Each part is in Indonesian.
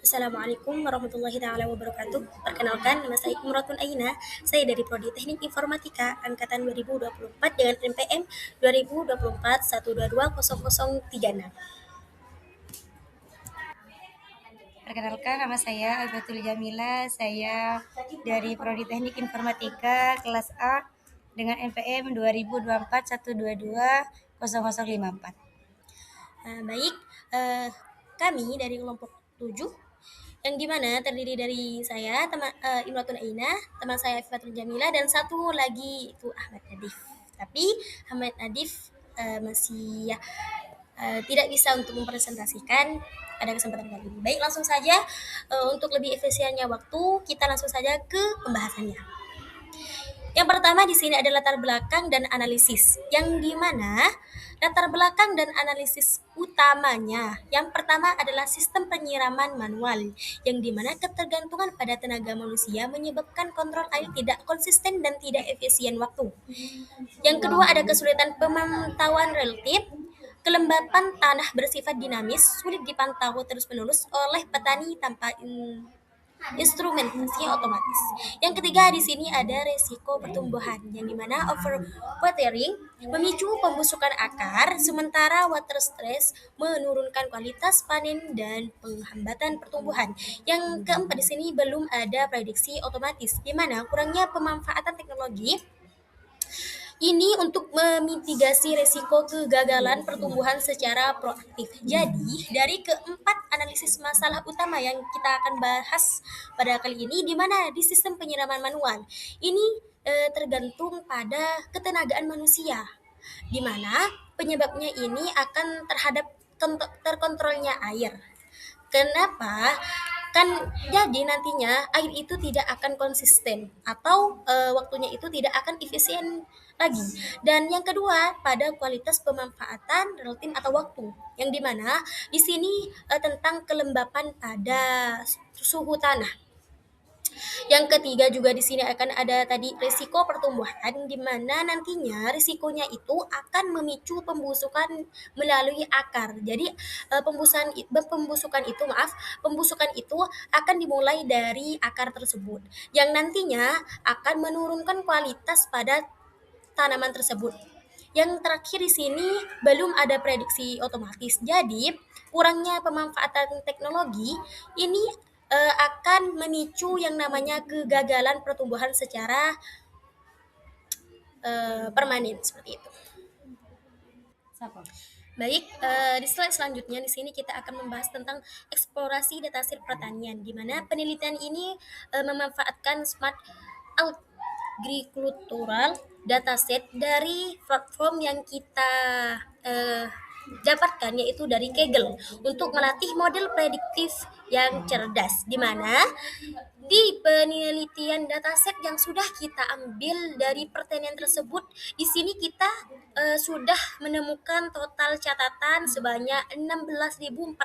Assalamualaikum warahmatullahi taala wabarakatuh. Perkenalkan, nama saya Imratun Aina. Saya dari Prodi Teknik Informatika angkatan 2024 dengan NPM 2024 1220036. Perkenalkan, nama saya Albatul Jamila. Saya dari Prodi Teknik Informatika kelas A dengan NPM 2024 1220054. Baik, kami dari kelompok 7 yang dimana terdiri dari saya, teman Imratun Aina, teman saya Fatul Jamila, dan satu lagi itu Ahmad Nadif. Tapi Ahmad Nadif masih tidak bisa untuk mempresentasikan pada kesempatan kali ini. Baik, langsung saja untuk lebih efisiennya waktu, kita langsung saja ke pembahasannya. Yang pertama di sini ada latar belakang dan analisis, yang dimana latar belakang dan analisis utamanya, yang pertama adalah sistem penyiraman manual, yang dimana ketergantungan pada tenaga manusia menyebabkan kontrol air tidak konsisten dan tidak efisien waktu. Yang kedua ada kesulitan pemantauan relatif. Kelembapan tanah bersifat dinamis, sulit dipantau terus-menerus oleh petani tanpa instrumentasi otomatis. Yang ketiga di sini ada resiko pertumbuhan, yang dimana overwatering memicu pembusukan akar, sementara water stress menurunkan kualitas panen dan penghambatan pertumbuhan. Yang keempat di sini belum ada prediksi otomatis, di mana kurangnya pemanfaatan teknologi ini untuk memitigasi resiko kegagalan pertumbuhan secara proaktif. Jadi, dari keempat analisis masalah utama yang kita akan bahas pada kali ini, di mana di sistem penyiraman manual, ini tergantung pada ketenagaan manusia, di mana penyebabnya ini akan terhadap terkontrolnya air. Kenapa? Kan jadi nantinya air itu tidak akan konsisten atau waktunya itu tidak akan efisien lagi. Dan yang kedua, pada kualitas pemanfaatan relatif atau waktu, yang dimana di sini tentang kelembapan pada suhu tanah. Yang ketiga juga di sini akan ada tadi risiko pertumbuhan, di mana nantinya risikonya itu akan memicu pembusukan melalui akar. Jadi pembusukan itu akan dimulai dari akar tersebut, yang nantinya akan menurunkan kualitas pada tanaman tersebut. Yang terakhir di sini belum ada prediksi otomatis. Jadi, kurangnya pemanfaatan teknologi ini akan memicu yang namanya kegagalan pertumbuhan secara permanen seperti itu. Baik, di slide selanjutnya di sini kita akan membahas tentang eksplorasi dataset pertanian, di mana penelitian ini memanfaatkan smart agricultural dataset dari platform yang kita eh, dapatkan, yaitu dari Kaggle, untuk melatih model prediktif yang cerdas, di mana di penelitian dataset yang sudah kita ambil dari pertanian tersebut, di sini kita sudah menemukan total catatan sebanyak 16.411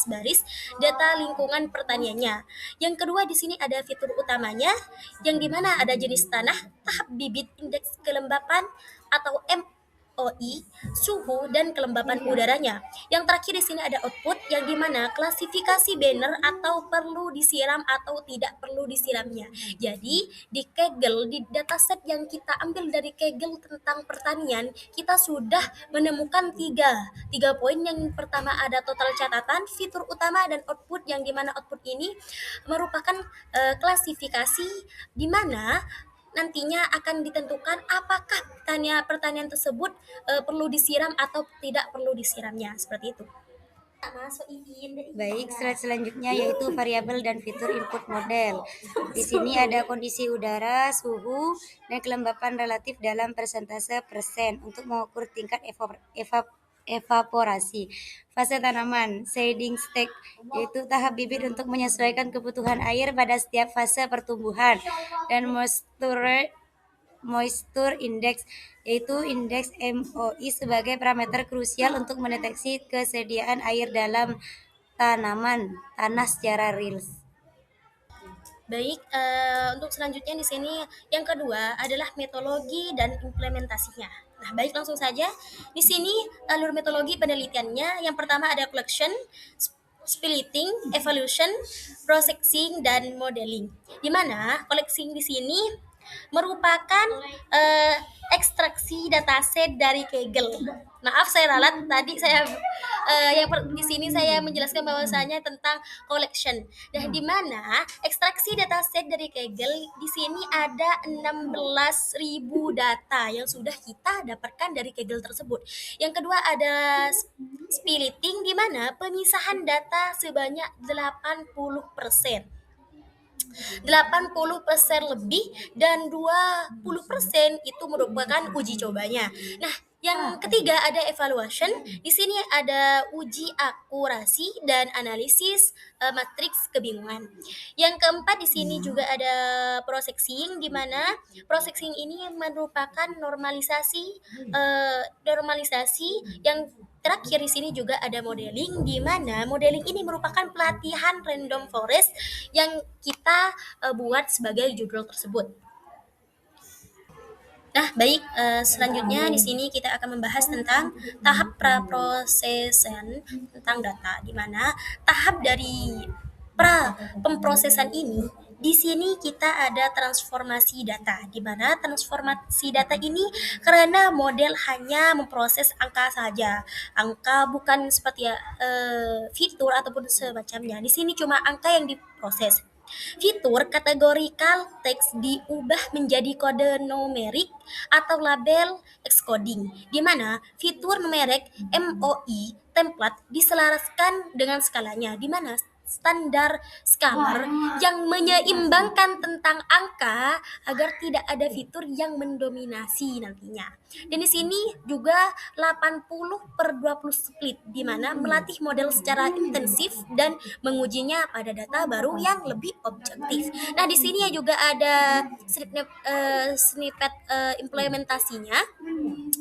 baris data lingkungan pertaniannya. Yang kedua di sini ada fitur utamanya, yang dimana ada jenis tanah, tahap bibit, indeks kelembapan atau MOI, suhu dan kelembapan udaranya. Yang terakhir di sini ada output, yang dimana klasifikasi banner atau perlu disiram atau tidak perlu disiramnya. Jadi di Kaggle, di dataset yang kita ambil dari Kaggle tentang pertanian, kita sudah menemukan tiga poin. Yang pertama ada total catatan, fitur utama, dan output, yang dimana output ini merupakan klasifikasi di mana nantinya akan ditentukan apakah pertanian tersebut perlu disiram atau tidak perlu disiramnya, seperti itu. Baik, slide selanjutnya yaitu variabel dan fitur input model. Di sini ada kondisi udara, suhu, dan kelembapan relatif dalam persentase persen untuk mengukur tingkat evaporasi. Fase tanaman, seeding stage, yaitu tahap bibit untuk menyesuaikan kebutuhan air pada setiap fase pertumbuhan. Dan moisture index, yaitu indeks MOI sebagai parameter krusial untuk mendeteksi kesediaan air dalam tanah secara real. Baik, untuk selanjutnya di sini yang kedua adalah metodologi dan implementasinya. Nah, baik, langsung saja. Di sini alur metodologi penelitiannya, yang pertama ada collection, splitting, evolution, processing, dan modeling. Di mana collecting di sini merupakan eh, ekstraksi dataset dari Kaggle. Maaf saya ralat tadi di sini saya menjelaskan bahwasanya tentang collection. Dan di mana ekstraksi dataset dari Kaggle di sini ada 16.000 data yang sudah kita dapatkan dari Kaggle tersebut. Yang kedua ada splitting di mana pemisahan data sebanyak 80%. 80% lebih dan 20% itu merupakan uji cobanya. Nah, yang ketiga ada evaluation. Di sini ada uji akurasi dan analisis matriks kebingungan. Yang keempat di sini juga ada processing di mana processing ini merupakan normalisasi yang terakhir di sini juga ada modeling di mana modeling ini merupakan pelatihan random forest yang kita buat sebagai judul tersebut. Nah, baik, selanjutnya di sini kita akan membahas tentang tahap praprosesan tentang data, di mana tahap dari pemrosesan ini di sini kita ada transformasi data, di mana transformasi data ini karena model hanya memproses angka saja, angka bukan seperti fitur ataupun semacamnya. Di sini cuma angka yang diproses. Fitur kategorikal teks diubah menjadi kode numerik atau label excoding, di mana fitur numerik MOI template diselaraskan dengan skalanya, di mana standar scalar yang menyeimbangkan tentang angka agar tidak ada fitur yang mendominasi nantinya. Dan di sini juga 80/20 split, di mana melatih model secara intensif dan mengujinya pada data baru yang lebih objektif. Nah, di sini juga ada snippet implementasinya,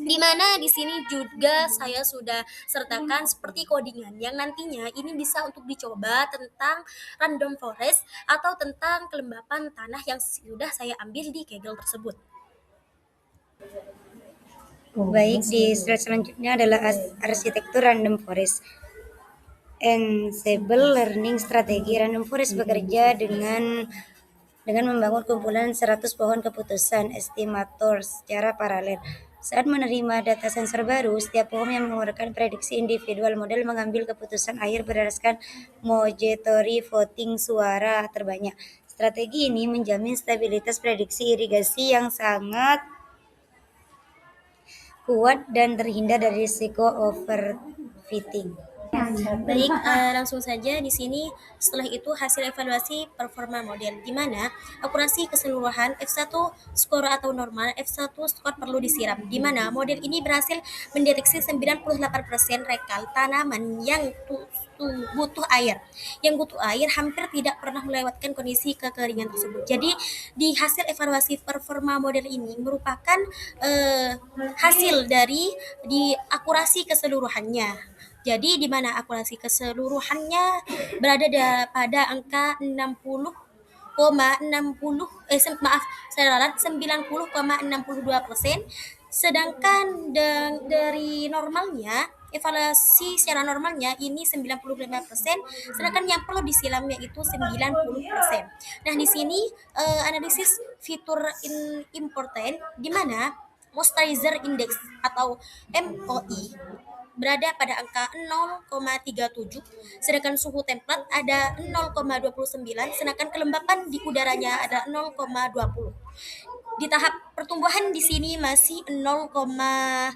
di mana di sini juga saya sudah sertakan seperti codingan yang nantinya ini bisa untuk dicoba tentang random forest atau tentang kelembapan tanah yang sudah saya ambil di Kaggle tersebut. Baik, di slide selanjutnya adalah arsitektur random forest. Ensemble learning strategi random forest bekerja dengan membangun kumpulan 100 pohon keputusan estimator secara paralel. Saat menerima data sensor baru, setiap pohon yang mengeluarkan prediksi individual model mengambil keputusan akhir berdasarkan majority voting suara terbanyak. Strategi ini menjamin stabilitas prediksi irigasi yang sangat kuat dan terhindar dari risiko overfitting. Baik, langsung saja di sini setelah itu hasil evaluasi performa model, di mana akurasi keseluruhan F1 skor atau normal, F1 skor perlu disiram, di mana model ini berhasil mendeteksi 98% rekal tanaman yang butuh air. Yang butuh air hampir tidak pernah melewatkan kondisi kekeringan tersebut. Jadi di hasil evaluasi performa model ini merupakan hasil dari di akurasi keseluruhannya. Jadi di mana akurasi keseluruhannya berada pada angka 90,62%, sedangkan dari normalnya evaluasi secara normalnya ini 95%, sedangkan yang perlu disilam yaitu 90%. Nah, di sini analisis fitur important di mana moisturizer index atau MOI berada pada angka 0,37, sedangkan suhu template ada 0,29, sedangkan kelembapan di udaranya ada 0,20. Di tahap pertumbuhan di sini masih 0,08.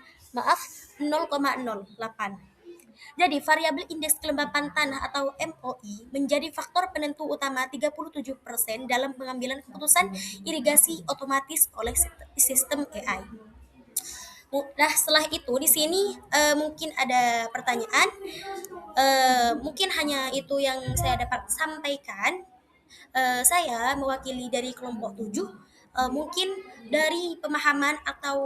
Jadi, variabel indeks kelembapan tanah atau MOI menjadi faktor penentu utama 37% dalam pengambilan keputusan irigasi otomatis oleh sistem AI. Nah, setelah itu di sini mungkin ada pertanyaan. Mungkin hanya itu yang saya dapat sampaikan. Saya mewakili dari kelompok 7. Mungkin dari pemahaman atau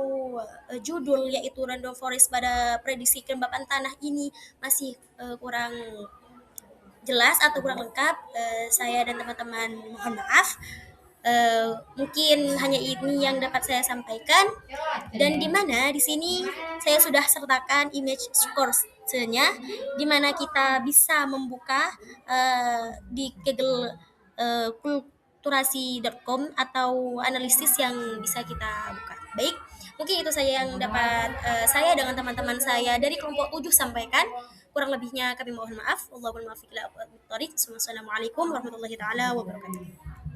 judul yaitu Random Forest pada prediksi kelembapan tanah ini masih kurang jelas atau kurang lengkap, saya dan teman-teman mohon maaf. Mungkin hanya ini yang dapat saya sampaikan, dan di mana di sini saya sudah sertakan image score di mana kita bisa membuka di Google kulturasi.com atau analisis yang bisa kita buka. Baik, mungkin itu saya yang dapat saya dengan teman-teman saya dari kelompok 7 sampaikan. Kurang lebihnya kami mohon maaf. Wallahul muwaffiq ila aqwamit thoriq. Wassalamualaikum warahmatullahi taala wabarakatuh.